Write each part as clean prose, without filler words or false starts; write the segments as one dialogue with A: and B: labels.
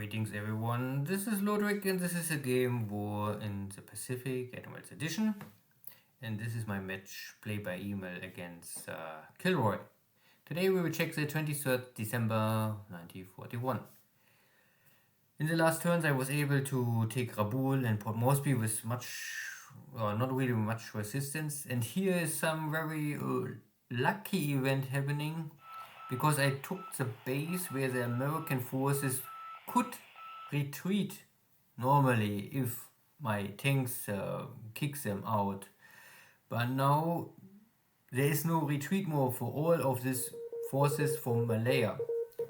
A: Greetings everyone, this is Lodrik and this is a game War in the Pacific Admirals Edition, and this is my match play by email against KilRoy. Today we will check the 23rd December 1941. In the last turns I was able to take Rabaul and Port Moresby with not really much resistance, and here is some very lucky event happening, because I took the base where the American forces could retreat normally if my tanks kicks them out. But now there is no retreat more for all of these forces from Malaya.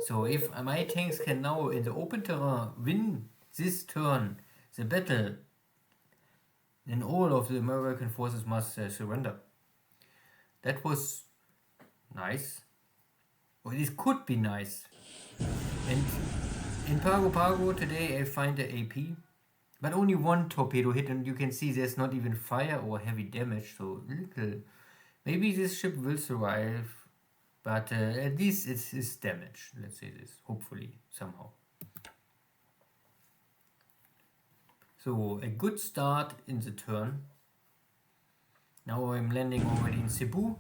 A: So if my tanks can now in the open terrain win this turn the battle, then all of the American forces must surrender. That was nice. Well, this could be nice. And in Pago Pago today I find the AP, but only one torpedo hit, and you can see there's not even fire or heavy damage, so little. Maybe this ship will survive, but at least it is damaged, let's say this, hopefully, somehow. So a good start in the turn. Now I'm landing already in Cebu.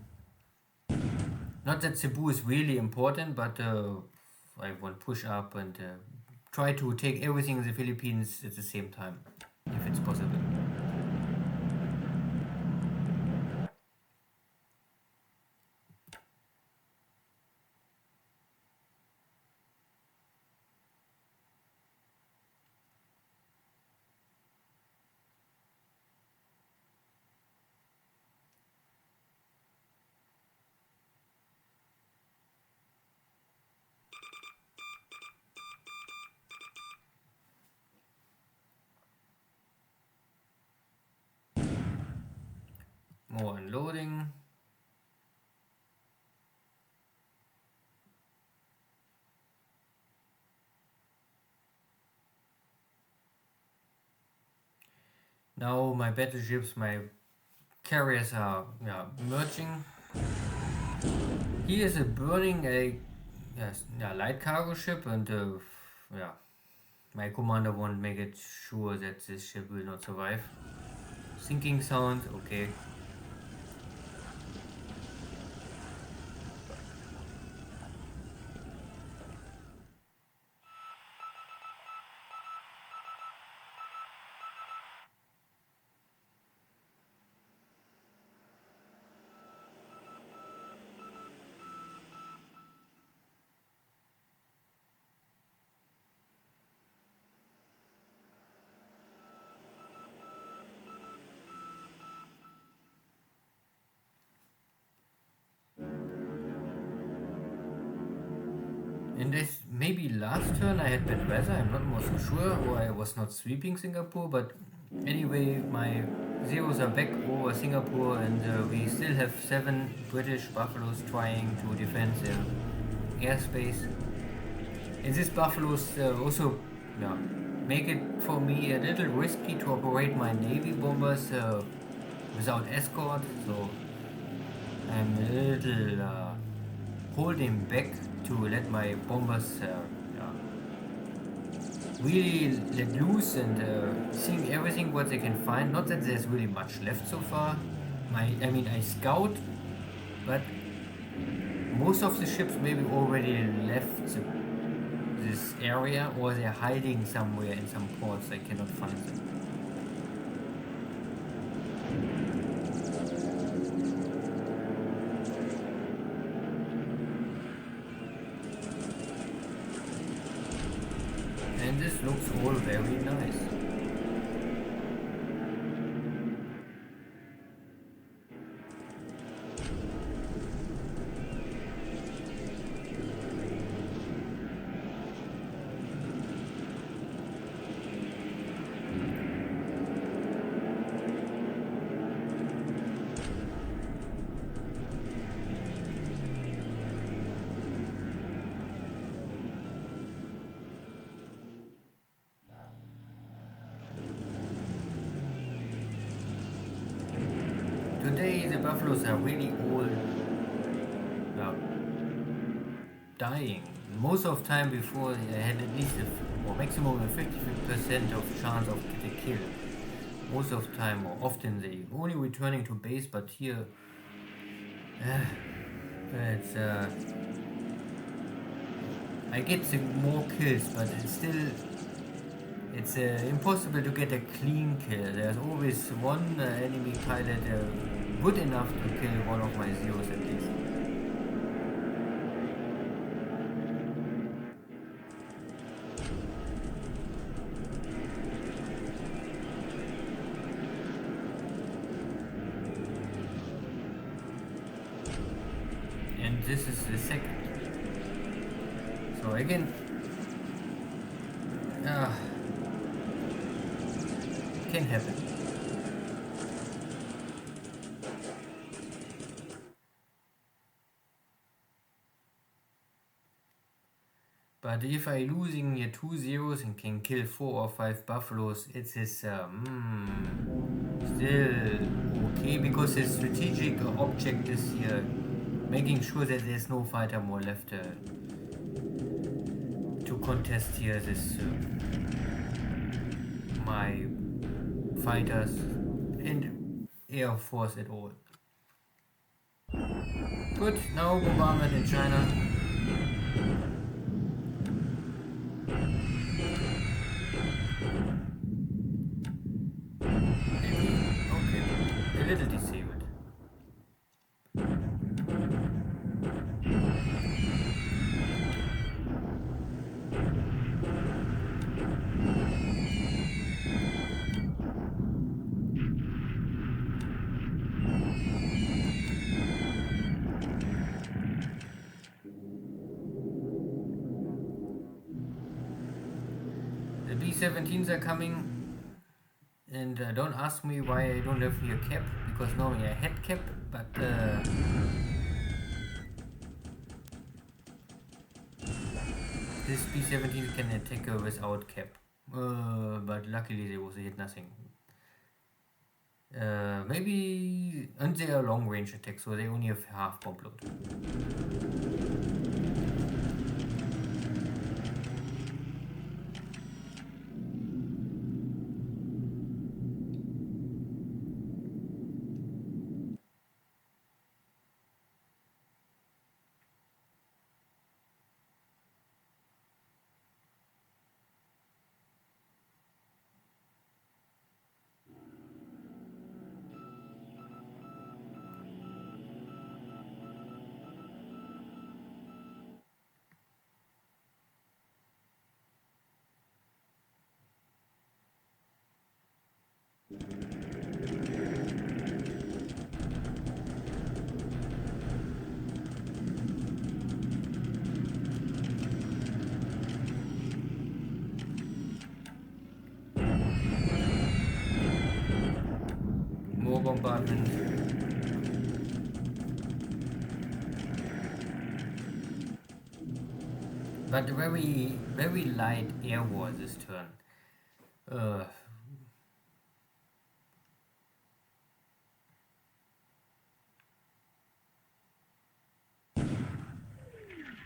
A: Not that Cebu is really important, but I want to push up and try to take everything in the Philippines at the same time, if it's possible. More unloading. Now my battleships, my carriers are merging. Here is a burning light cargo ship, and my commander won't make it sure that this ship will not survive. Sinking sound, okay. In this maybe last turn I had bad weather, I'm not more so sure, or I was not sweeping Singapore, but anyway my zeros are back over Singapore, and we still have 7 British Buffaloes trying to defend their airspace. And these Buffaloes also make it for me a little risky to operate my Navy bombers without escort, so I'm a little holding back to let my bombers really let loose and seeing everything what they can find. Not that there's really much left so far. I scout, but most of the ships maybe already left this area, or they're hiding somewhere in some ports. I cannot find them. And this looks all very nice. Today the Buffaloes are really all dying. most of the time before I had at least or maximum a 50% of chance of getting killed. Most of the time or often they only returning to base, but here it's I get more kills, but it's impossible to get a clean kill. There's always one enemy pilot good enough to kill one of my zeros at least. And this is the second. So again, can happen. But if I losing here 2 zeros and can kill 4 or 5 buffaloes, it is still okay, because the strategic object is here making sure that there's no fighter more left to contest here this my fighters and air force at all. Good, now bombardment in China. Okay, a little disabled. The B-17s are coming, and don't ask me why I don't have here cap, because normally I had cap, but this B-17 can attack without cap, but luckily they also hit nothing. Maybe, and they are long range attacks, so they only have half bomb load. More bombardment. But very light air war this turn.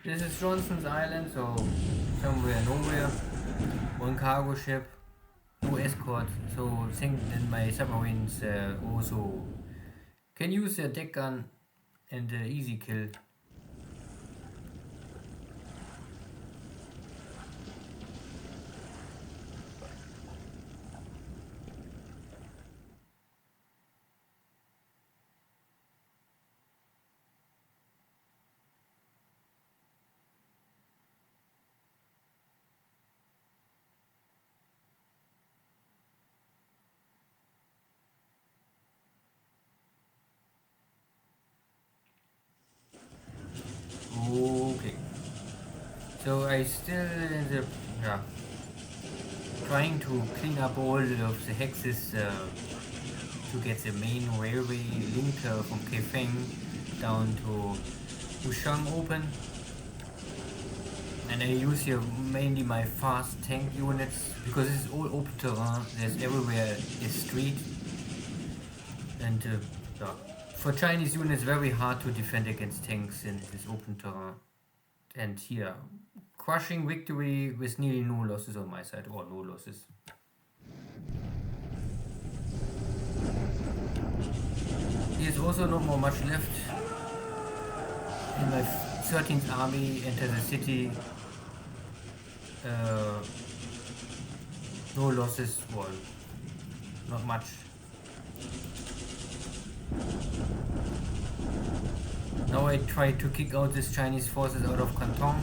A: This is Johnson's Island, so somewhere nowhere. One cargo ship, no escort, so I think that my submarines also can use their deck gun and easy kill. Okay. So I still in the trying to clean up all of the hexes to get the main railway link from Kaifeng down to Wushang open. And I use here mainly my fast tank units because this is all open terrain. There's everywhere a street, and for Chinese units very hard to defend against tanks in this open terrain. And here, crushing victory with nearly no losses on my side, or no losses. Here's also not more much left. In my 13th army, enter the city. No losses, well, not much. Now I try to kick out these Chinese forces out of Canton.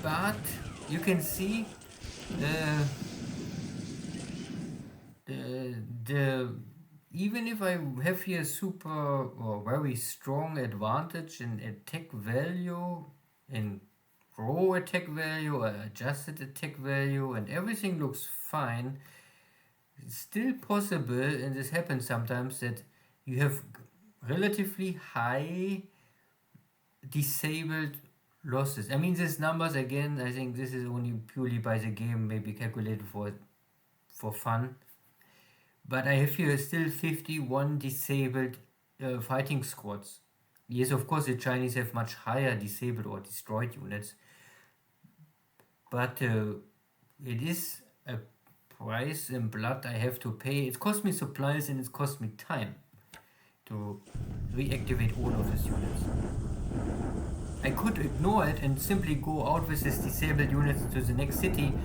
A: But you can see even if I have here super or very strong advantage in attack value, in raw attack value or adjusted attack value, and everything looks fine, it's still possible, and this happens sometimes, that you have relatively high disabled losses. I mean, these numbers, again, I think this is only purely by the game, maybe calculated for fun. But I have here still 51 disabled fighting squads. Yes, of course, the Chinese have much higher disabled or destroyed units. But it is a price in blood I have to pay. It cost me supplies and it cost me time to reactivate all of these units. I could ignore it and simply go out with these disabled units to the next city.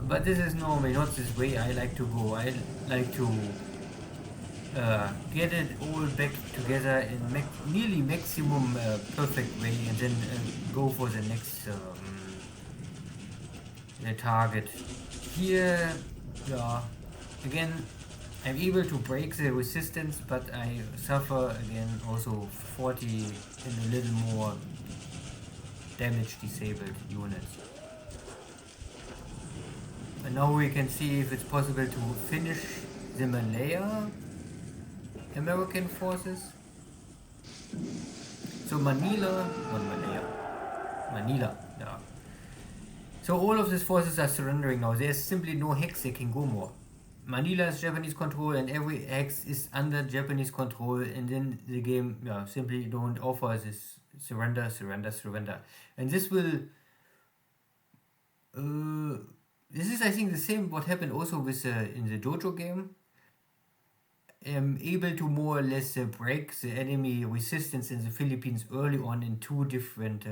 A: But this is normally not this way I like to go. I like to get it all back together in nearly maximum perfect way, and then go for the next target. Here, again, I'm able to break the resistance, but I suffer again also 40 and a little more damage disabled units. And now we can see if it's possible to finish the Malaya American forces. So Manila, yeah. So all of these forces are surrendering now. There's simply no hex they can go more. Manila is Japanese control, and every hex is under Japanese control, and then the game simply don't offer this surrender. And this will this is, I think, the same what happened also with in the dojo game. Able to more or less break the enemy resistance in the Philippines early on in two different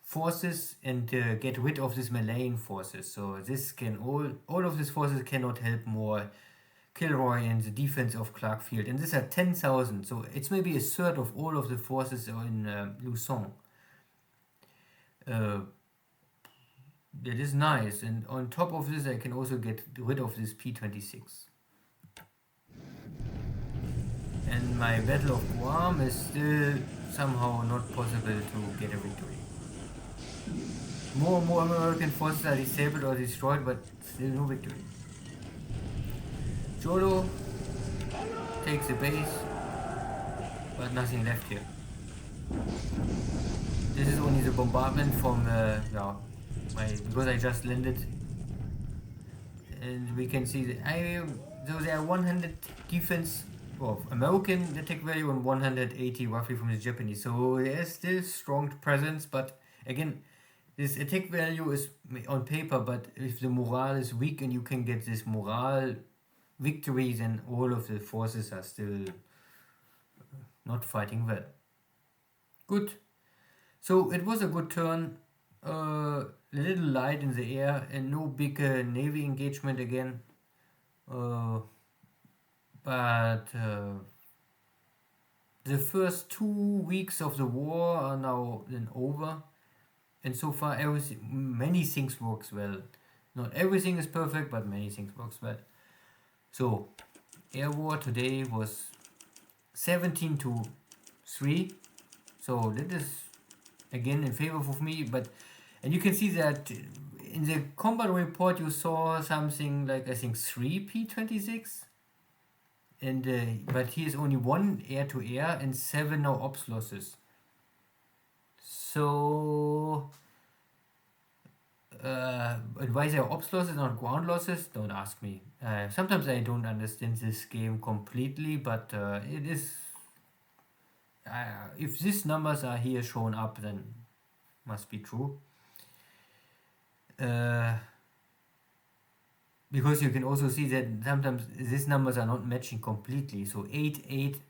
A: forces, and get rid of these Malayan forces. So this can all of these forces cannot help more KilRoy and the defense of Clark Field. And these are 10,000, so it's maybe a third of all of the forces in Luzon. That is nice, and on top of this I can also get rid of this P-26. And my Battle of Guam is still somehow not possible to get a victory. More and more American forces are disabled or destroyed, but still no victory. Jolo takes the base, but nothing left here. This is only the bombardment from because I just landed, and we can see that so there are 100 defense of American attack value and 180 roughly from the Japanese. So there is still strong presence, but again, this attack value is on paper, but if the morale is weak and you can get this morale victory, then all of the forces are still not fighting well. Good. So it was a good turn. A little light in the air and no big navy engagement again. But the first 2 weeks of the war are now then over, and so far many things works well. Not everything is perfect, but many things works well. So air war today was 17-3, so that is again in favor of me. And you can see that in the combat report you saw something like, I think, 3 P-26, and but he is only 1 air-to-air and 7 now ops losses. So And why there are ops losses, not ground losses? Don't ask me. Sometimes I don't understand this game completely, but it is. If these numbers are here shown up, then must be true. Because you can also see that sometimes these numbers are not matching completely. So 8, 8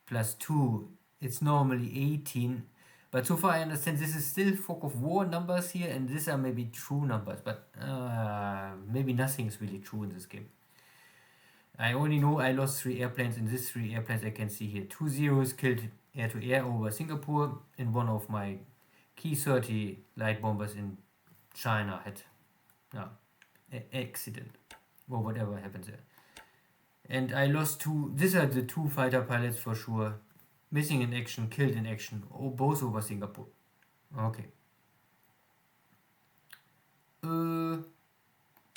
A: plus 2, it's normally 18. But so far I understand this is still fog of war numbers here, and these are maybe true numbers, but maybe nothing is really true in this game. I only know I lost 3 airplanes, and these 3 airplanes I can see here. 2 zeros killed air-to-air over Singapore, and one of my Ki-30 light bombers in China had accident, or whatever happens there. And I lost 2, these are the 2 fighter pilots for sure. Missing in action, killed in action, both over Singapore. Okay.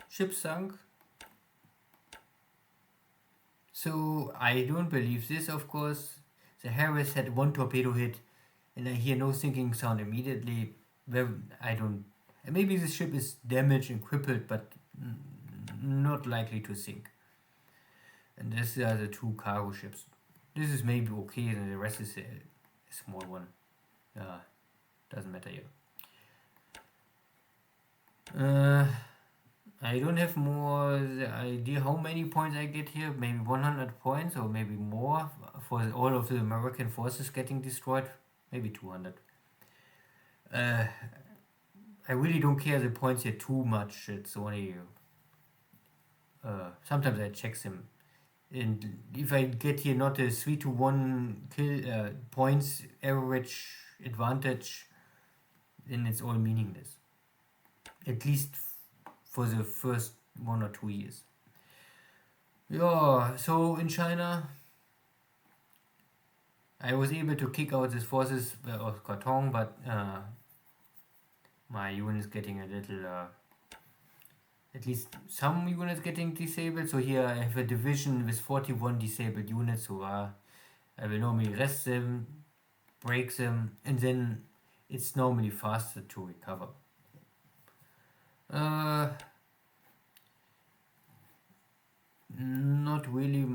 A: Ship sunk. So I don't believe this, of course. The Harris had 1 torpedo hit, and I hear no sinking sound immediately. Well, I don't. Maybe the ship is damaged and crippled, but not likely to sink. And these are the 2 cargo ships. This is maybe okay, and the rest is a small one. Doesn't matter here. I don't have more the idea how many points I get here. Maybe 100 points or maybe more for all of the American forces getting destroyed. Maybe 200. I really don't care the points here too much. It's only sometimes I check them. And if I get here not a 3-1 kill points average advantage, then it's all meaningless. At least for the first 1 or 2 years. Yeah, so in China, I was able to kick out these forces of Katong, but my unit is getting a little, at least some units getting disabled. So here I have a division with 41 disabled units, so I will normally rest them, break them, and then it's normally faster to recover. Not really.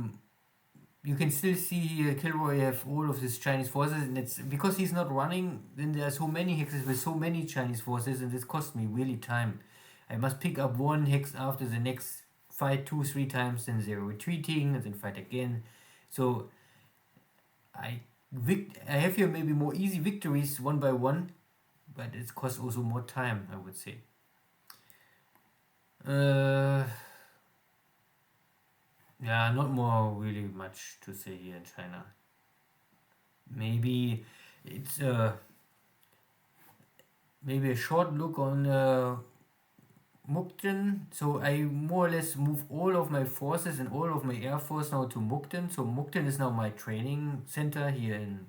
A: You can still see here KilRoy have all of these Chinese forces, and it's because he's not running, then there are so many hexes with so many Chinese forces, and this cost me really time. I must pick up 1 hex after the next, fight 2-3 times, then they're retreating, and then fight again. So I have here maybe more easy victories 1 by 1, but it costs also more time, I would say. Yeah, not more really much to say here in China. Maybe it's maybe a short look on Mukden. So I more or less move all of my forces and all of my air force now to Mukden. So Mukden is now my training center here in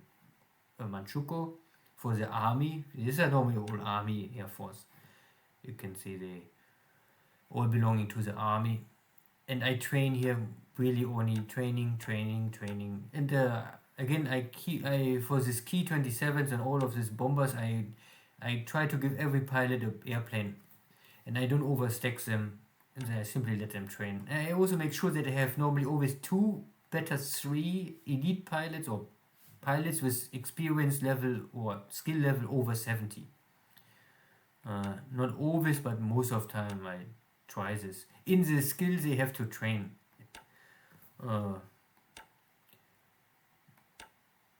A: Manchukuo for the army. These are normally all army air force. You can see they all belonging to the army. And I train here really only training. And again, I for this Ki-27s and all of these bombers, I try to give every pilot an airplane, and I don't overstack them, and I simply let them train. And I also make sure that I have normally always 2, better 3 elite pilots or pilots with experience level or skill level over 70. Not always, but most of the time I try this. In the skills they have to train.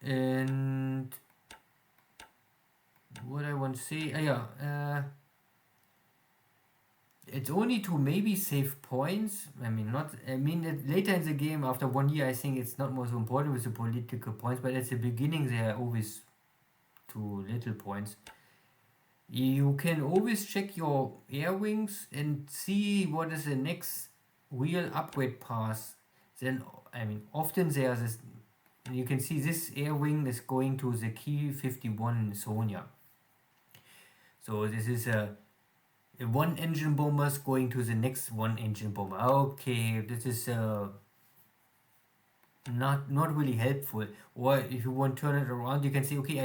A: And what I want to say, it's only to maybe save points. Later in the game, after 1 year, I think it's not more so important with the political points, but at the beginning they are always too little points. You can always check your air wings and see what is the next real upgrade path. Then, often there's this, you can see this air wing is going to the Ki-51 Sonia. So this is a 1 engine bombers going to the next 1 engine bomber. Okay, this is not really helpful. Or if you want to turn it around, you can say, okay,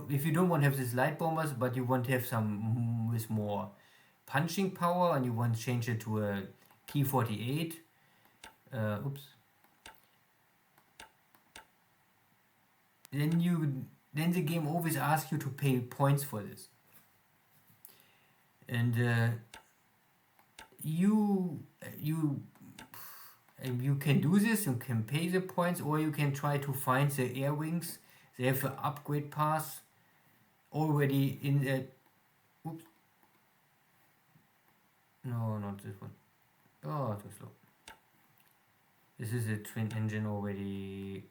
A: if you don't want to have these light bombers, but you want to have some with more punching power and you want to change it to a P48, then the game always asks you to pay points for this. And you can do this, you can pay the points, or you can try to find the air wings. They have an upgrade pass already in the... Oops. No, not this one. Oh, too slow. This is a twin engine already.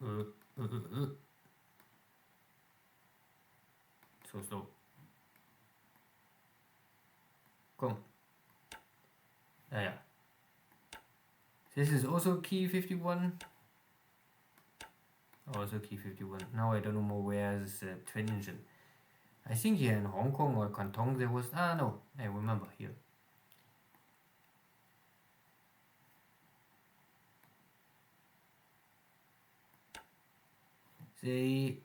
A: So slow. Come. Yeah. This is also key 51. Also key 51. Now I don't know more where is the twin engine. I think here in Hong Kong or Canton there was... no, I remember here. This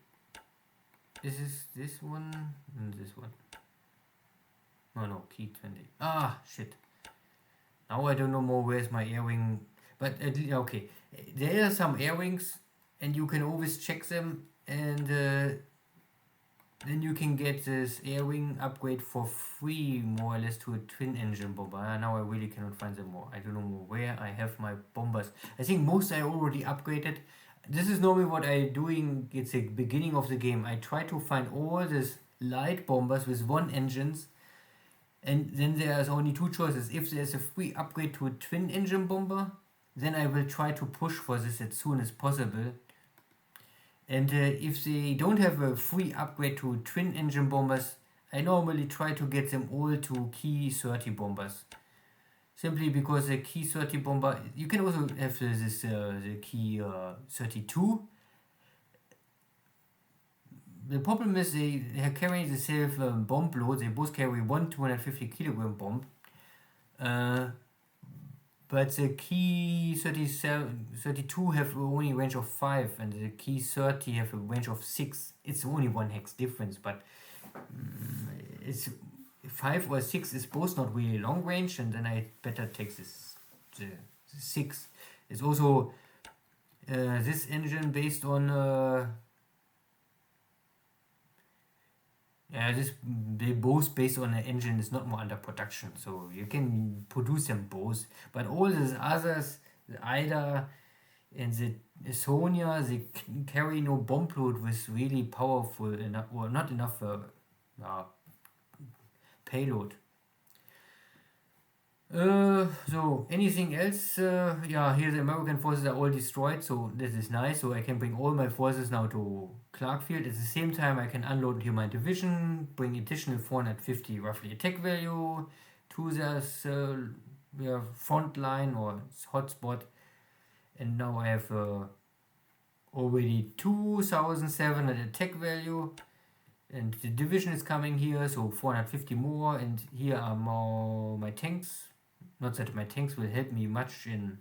A: is this one and this one. No, key 20. Shit. Now I don't know more where's my air wing. But at least, okay. There are some air wings and you can always check them, and then you can get this air wing upgrade for free, more or less, to a twin engine bomber. Now I really cannot find them more. I don't know more where I have my bombers. I think most I already upgraded. This is normally what I'm doing. It's the beginning of the game. I try to find all these light bombers with one engines, and then there's only two choices. If there's a free upgrade to a twin engine bomber, then I will try to push for this as soon as possible. And if they don't have a free upgrade to twin engine bombers, I normally try to get them all to key 30 bombers. Simply because the key 30 bomber, you can also have this the key 32. The problem is they carry the same bomb load. They both carry one 250 kilogram bomb. But the key 32 have only range of 5, and the key 30 have a range of 6. It's only 1 hex difference, but it's 5 or 6 is both not really long range, and then I better take the 6. It's also this engine based on they both based on an engine is not more under production, so you can produce them both. But all these others, the Ida and the Sonia, they carry no bomb load with really powerful enough, or not enough payload. So anything else? Here the American forces are all destroyed, so this is nice. So I can bring all my forces now to Clarkfield. At the same time, I can unload here my division, bring additional 450 roughly attack value to their front line or hotspot. And now I have already 2,700 attack value. And the division is coming here, so 450 more. And here are more my tanks. Not that my tanks will help me much in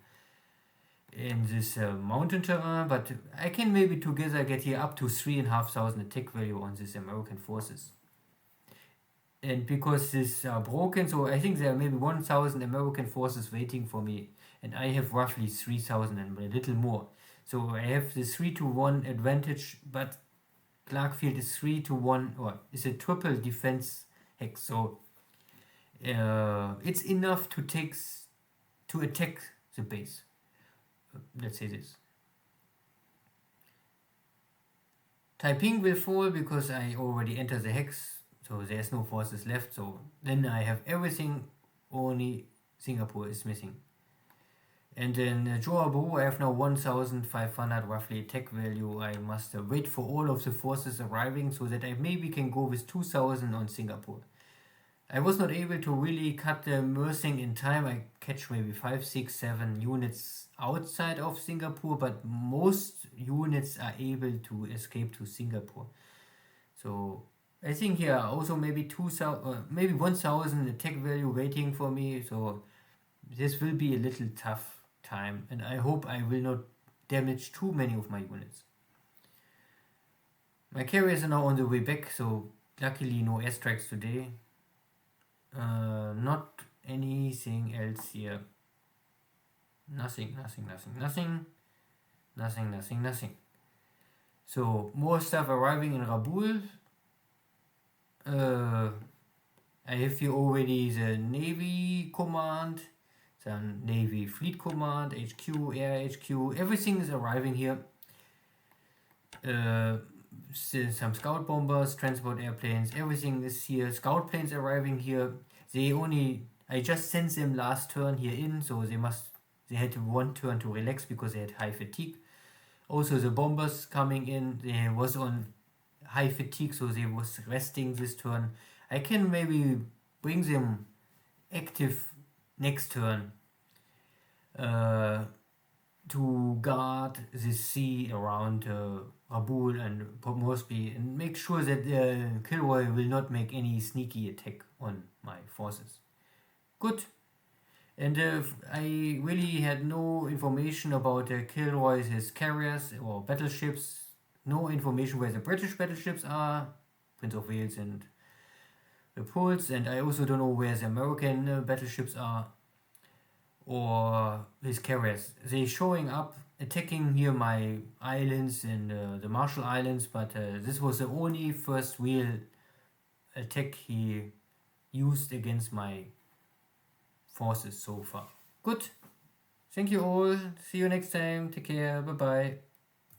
A: this mountain terrain, but I can maybe together get here up to 3,500 attack value on these American forces. And because these are broken, so I think there are maybe 1,000 American forces waiting for me, and I have roughly 3,000 and a little more. So I have the 3-to-1 advantage, but Clarkfield is 3-to-1, or is a triple defense hex, so it's enough to attack the base. Let's say this. Taiping will fall because I already entered the hex, so there's no forces left. So then I have everything, only Singapore is missing. And then Johor Bahru, I have now 1,500 roughly attack value. I must wait for all of the forces arriving so that I maybe can go with 2,000 on Singapore. I was not able to really cut the immersing in time. I catch maybe 5, 6, 7 units outside of Singapore, but most units are able to escape to Singapore. So I think here also maybe 2,000, maybe 1,000 attack value waiting for me. So this will be a little tough time, and I hope I will not damage too many of my units. My carriers are now on the way back, so luckily no airstrikes today. Not anything else here. Nothing, nothing, nothing, nothing, nothing, nothing, nothing. So more stuff arriving in Rabul. I have here already the Navy Command, the Navy Fleet Command, HQ, Air HQ, everything is arriving here. Some scout bombers, transport airplanes, everything is here. Scout planes arriving here. I just sent them last turn here in, so they had one turn to relax because they had high fatigue. Also the bombers coming in, they was on high fatigue, so they was resting this turn. I can maybe bring them active next turn to guard the sea around Rabul and Moresby and make sure that KilRoy will not make any sneaky attack on my forces. Good. And I really had no information about KilRoy's carriers or battleships. No information where the British battleships are, Prince of Wales and Repulse, and I also don't know where the American battleships are or his carriers. They showing up, attacking here my islands and the Marshall Islands, but this was the only first real attack he used against my forces so far. Good. Thank you all. See you next time. Take care. Bye bye.